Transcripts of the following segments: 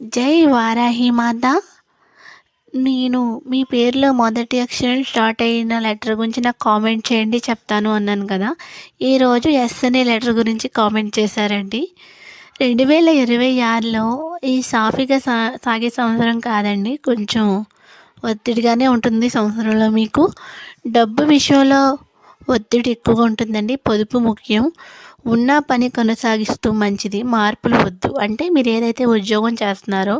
జై వారాహి మాత. నేను మీ పేరులో మొదటి అక్షరం స్టార్ట్ అయిన లెటర్ గురించి నాకు కామెంట్ చేయండి చెప్తాను అన్నాను కదా. ఈరోజు ఎస్ అనే లెటర్ గురించి కామెంట్ చేశారండి. 2026లో ఈ సాఫీగా సాగే సంవత్సరం కాదండి, కొంచెం ఒత్తిడిగానే ఉంటుంది సంవత్సరంలో. మీకు డబ్బు విషయంలో ఒత్తిడి ఎక్కువగా ఉంటుందండి. పొదుపు ముఖ్యం. ఉన్న పని కొనసాగిస్తూ మంచిది, మార్పులు వద్దు. అంటే మీరు ఏదైతే ఉద్యోగం చేస్తున్నారో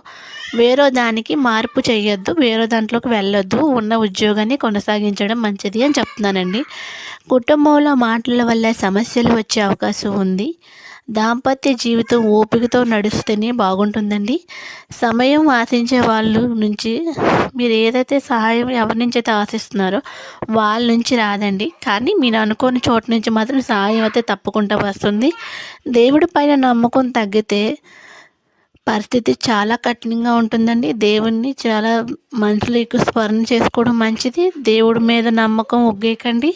వేరే దానికి మార్పు చేయొద్దు, వేరే దాంట్లోకి వెళ్ళొద్దు, ఉన్న ఉద్యోగాన్ని కొనసాగించడం మంచిది అని చెప్తున్నానండి. కుటుంబంలో మాటల వల్ల సమస్యలు వచ్చే అవకాశం ఉంది. దాంపత్య జీవితం ఓపికతో నడుస్తేనే బాగుంటుందండి. సమయం ఆశించే వాళ్ళ నుంచి మీరు ఏదైతే సహాయం ఎవరి నుంచి అయితే ఆశిస్తున్నారో వాళ్ళ నుంచి రాదండి, కానీ మీరు అనుకోని చోటు నుంచి మాత్రం సహాయం అయితే తప్పకుండా వస్తుంది. దేవుడి పైన నమ్మకం తగ్గితే పరిస్థితి చాలా కఠినంగా ఉంటుందండి. దేవుణ్ణి చాలా మనుషులు ఎక్కువ స్మరణ చేసుకోవడం మంచిది. దేవుడి మీద నమ్మకం ఒగ్గేయకండి.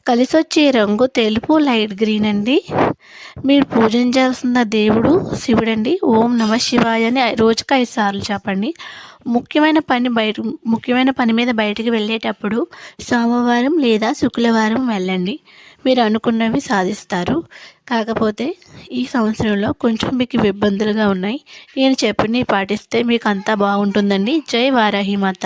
కలిసొచ్చే రంగు తెలుపు, లైట్ గ్రీన్ అండి. మీరు పూజించాల్సిన దేవుడు శివుడండి. ఓం నమ శివాయ అని రోజుకి 5 సార్లు చెప్పండి. ముఖ్యమైన పని మీద బయటికి వెళ్ళేటప్పుడు సోమవారం లేదా శుక్రవారం వెళ్ళండి. మీరు అనుకున్నవి సాధిస్తారు. కాకపోతే ఈ సంవత్సరంలో కొంచెం మీకు ఇబ్బందులుగా ఉన్నాయి. నేను చెప్పినవి పాటిస్తే మీకు అంతా బాగుంటుందండి. జై వారాహి మాత.